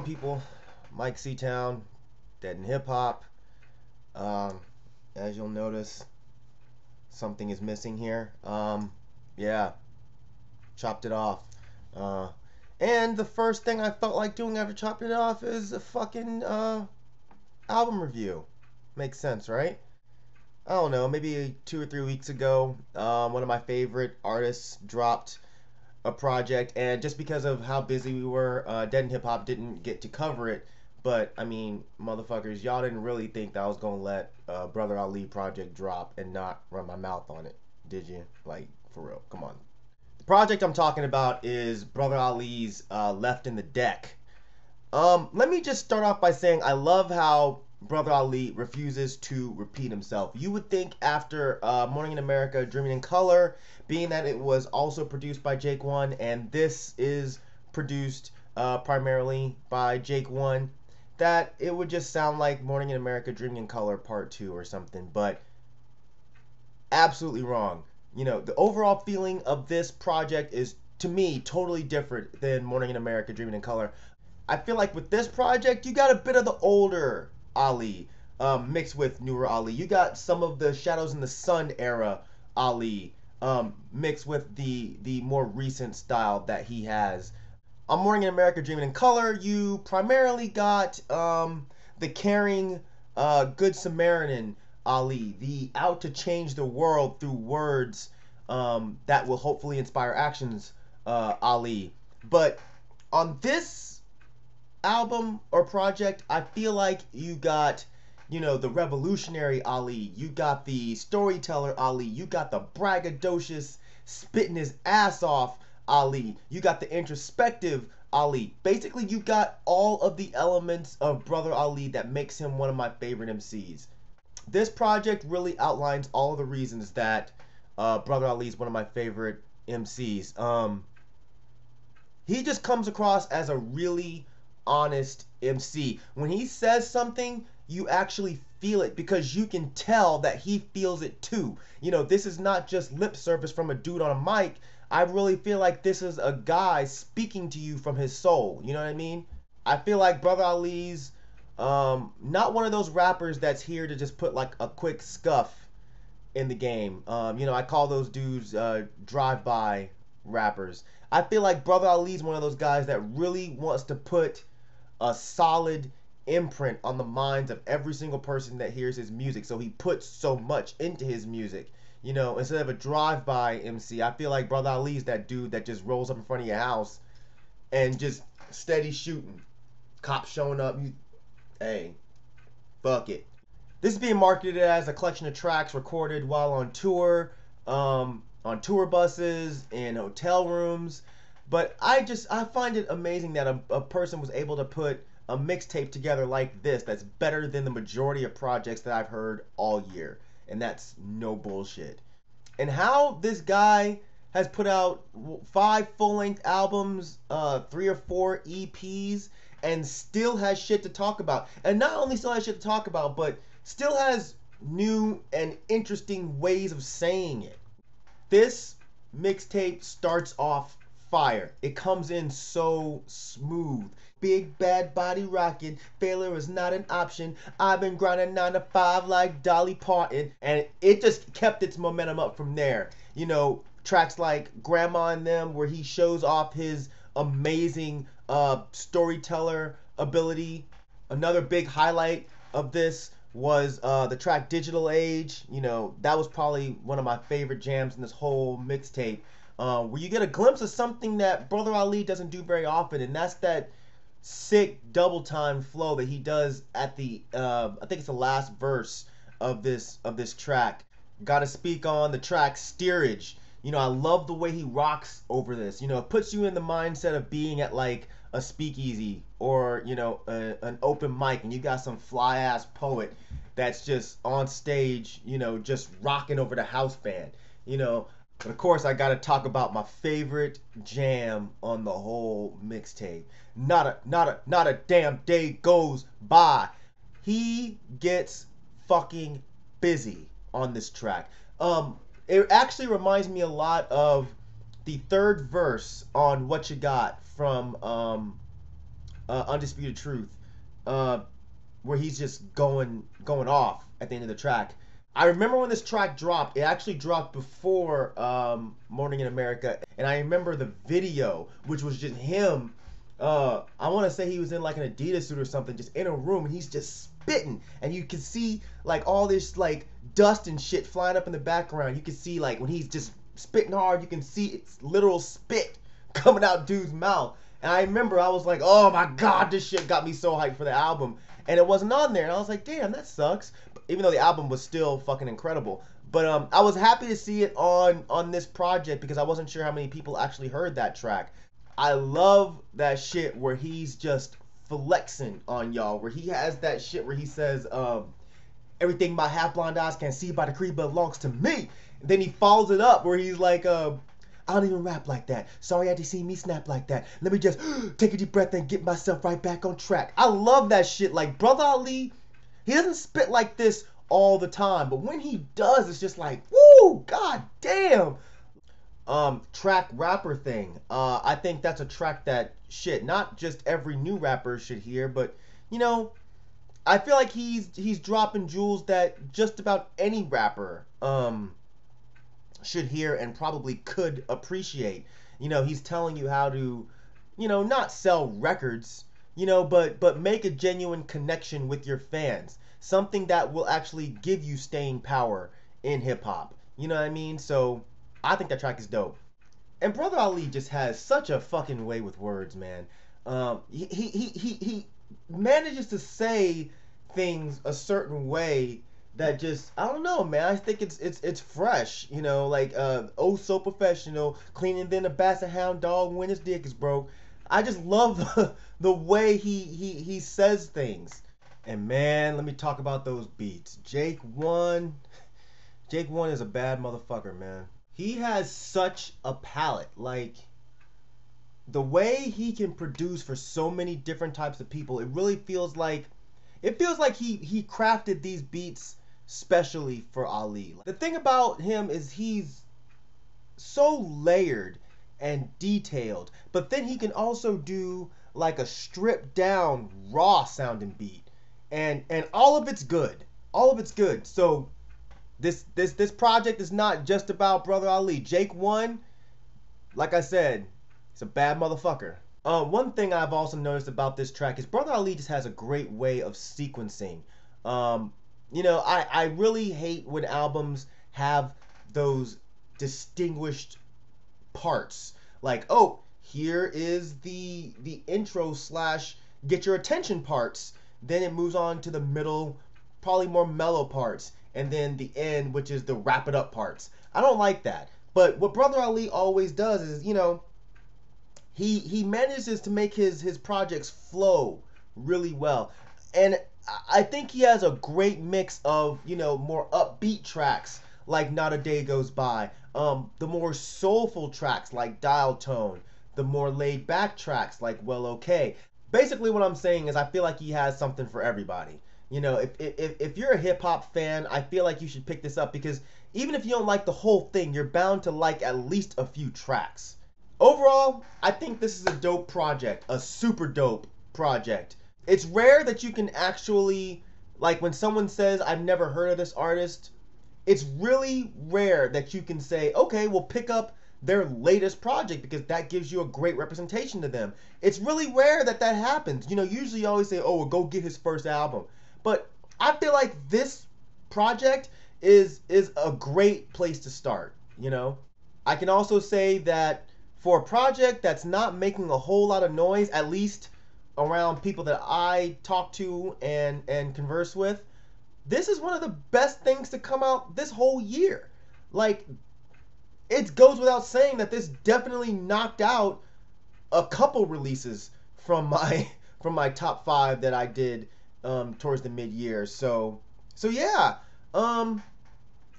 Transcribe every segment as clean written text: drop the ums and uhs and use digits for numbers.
people? Mike C-Town, Dead in Hip Hop. Um, as you'll notice, something is missing here. Yeah, chopped it off. Uh, and the first thing I felt like doing after chopping it off is a fucking album review. Makes sense, right? I don't know, maybe 2 or 3 weeks ago, one of my favorite artists dropped a project, and just because of how busy we were, Dead in Hip Hop didn't get to cover it. But I mean, motherfuckers, y'all didn't really think that I was gonna let Brother Ali project drop and not run my mouth on it, did you? Like, for real, come on. The project I'm talking about is Brother Ali's Left in the Deck. Let me just start off by saying I love how Brother Ali refuses to repeat himself. You would think after Morning in America, Dreaming in Color, being that it was also produced by Jake One, and this is produced primarily by Jake One, that it would just sound like Morning in America, Dreaming in Color Part 2 or something, but absolutely wrong. You know, the overall feeling of this project is, to me, totally different than Morning in America, Dreaming in Color. I feel like with this project, you got a bit of the older Ali mixed with newer Ali. You got some of the Shadows in the Sun era Ali mixed with the more recent style that he has. On Morning in America, Dreaming in Color, you primarily got the caring, good Samaritan Ali, the out to change the world through words that will hopefully inspire actions Ali. But on this album or project, I feel like you got, you know, the revolutionary Ali, you got the storyteller Ali, you got the braggadocious, spitting his ass off Ali, you got the introspective Ali. Basically, you got all of the elements of Brother Ali that makes him one of my favorite MCs. This project really outlines all of the reasons that Brother Ali is one of my favorite MCs. He just comes across as a really honest MC. When he says something, you actually feel it because you can tell that he feels it too. You know, this is not just lip service from a dude on a mic. I really feel like this is a guy speaking to you from his soul. You know what I mean? I feel like Brother Ali's not one of those rappers that's here to just put like a quick scuff in the game. You know, I call those dudes drive-by rappers. I feel like Brother Ali's one of those guys that really wants to put a solid imprint on the minds of every single person that hears his music. So he puts so much into his music. You know, instead of a drive-by MC, I feel like Brother Ali's that dude that just rolls up in front of your house and just steady shooting. Cops showing up, hey, fuck it. This is being marketed as a collection of tracks recorded while on tour buses, in hotel rooms. But I find it amazing that a person was able to put a mixtape together like this that's better than the majority of projects that I've heard all year. And that's no bullshit. And how this guy has put out 5 full-length albums, 3 or 4 EPs, and still has shit to talk about. And not only still has shit to talk about, but still has new and interesting ways of saying it. This mixtape starts off fire. It comes in so smooth. Big bad body rocking, failure is not an option. I've been grinding 9 to 5 like Dolly Parton, and it just kept its momentum up from there. You know, tracks like Grandma and Them, where he shows off his amazing storyteller ability. Another big highlight of this was the track Digital Age. You know, that was probably one of my favorite jams in this whole mixtape, where you get a glimpse of something that Brother Ali doesn't do very often, and that's that sick double time flow that he does at the I think it's the last verse of this track. Gotta speak on the track Steerage. You know, I love the way he rocks over this. You know, it puts you in the mindset of being at like a speakeasy or, you know, an open mic, and you got some fly ass poet that's just on stage, you know, just rocking over the house band. You know, but of course I gotta talk about my favorite jam on the whole mixtape. Not a damn day goes by. He gets fucking busy on this track. It actually reminds me a lot of the third verse on What You Got from Undisputed Truth, uh, where he's just going off at the end of the track. I remember when this track dropped. It actually dropped before Morning in America, and I remember the video, which was just him. I want to say he was in like an Adidas suit or something, just in a room, and he's just spitting, and you can see like all this like dust and shit flying up in the background. You can see like when he's just spitting hard, you can see it's literal spit coming out dude's mouth. And I remember I was like, oh my god, this shit got me so hyped for the album. And it wasn't on there. And I was like, damn, that sucks. Even though the album was still fucking incredible. But I was happy to see it on this project because I wasn't sure how many people actually heard that track. I love that shit where he's just flexing on y'all. Where he has that shit where he says, everything my half blind eyes can see by decree belongs to me. And then he follows it up where he's like, I don't even rap like that. Sorry you had to see me snap like that. Let me just take a deep breath and get myself right back on track. I love that shit. Like, Brother Ali, he doesn't spit like this all the time. But when he does, it's just like, woo, god damn. Track rapper thing. I think that's a track that, shit, not just every new rapper should hear. But, you know, I feel like he's dropping jewels that just about any rapper, should hear and probably could appreciate. You know, he's telling you how to, you know, not sell records, you know, but make a genuine connection with your fans. Something that will actually give you staying power in hip hop. You know what I mean? So I think that track is dope. And Brother Ali just has such a fucking way with words, man. He manages to say things a certain way that just, I don't know, man. I think it's fresh, you know, like oh so professional, cleaning than a basset hound dog when his dick is broke. I just love the way he says things. And man, let me talk about those beats. Jake One is a bad motherfucker, man. He has such a palette. Like, the way he can produce for so many different types of people, it really feels like he crafted these beats specially for Ali. The thing about him is he's so layered and detailed, but then he can also do like a stripped down raw sounding beat, and all of it's good. All of it's good. So this project is not just about Brother Ali. Jake One, like I said, he's a bad motherfucker. One thing I've also noticed about this track is Brother Ali just has a great way of sequencing. You know, I really hate when albums have those distinguished parts. Like, oh, here is the intro slash get your attention parts. Then it moves on to the middle, probably more mellow parts. And then the end, which is the wrap it up parts. I don't like that. But what Brother Ali always does is, you know, he manages to make his projects flow really well. And I think he has a great mix of, you know, more upbeat tracks like Not a Day Goes By, the more soulful tracks like Dial Tone, the more laid back tracks like Well Okay. Basically what I'm saying is I feel like he has something for everybody. You know, if you're a hip hop fan, I feel like you should pick this up because even if you don't like the whole thing, you're bound to like at least a few tracks. Overall, I think this is a dope project, a super dope project. It's rare that you can actually, like when someone says, I've never heard of this artist, it's really rare that you can say, okay, well pick up their latest project because that gives you a great representation to them. It's really rare that that happens. You know, usually you always say, oh, well, go get his first album. But I feel like this project is a great place to start, you know? I can also say that for a project that's not making a whole lot of noise, at least around people that I talk to and converse with, this is one of the best things to come out this whole year. Like, it goes without saying that this definitely knocked out a couple releases from my top 5 that I did towards the mid-year. So yeah,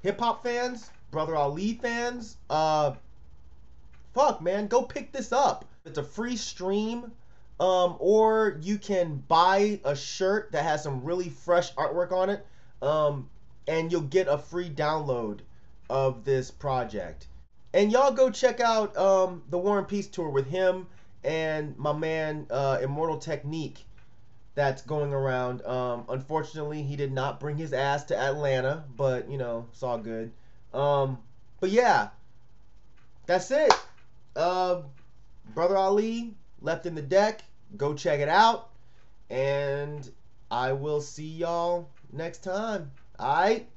hip hop fans, Brother Ali fans, fuck man, go pick this up. It's a free stream, or you can buy a shirt that has some really fresh artwork on it, and you'll get a free download of this project. And y'all go check out the War and Peace tour with him and my man Immortal Technique that's going around. Unfortunately, he did not bring his ass to Atlanta, but you know, it's all good. But yeah, that's it. Uh, Brother Ali left in the deck. Go check it out, and I will see y'all next time. All right,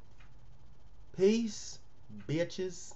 peace, bitches.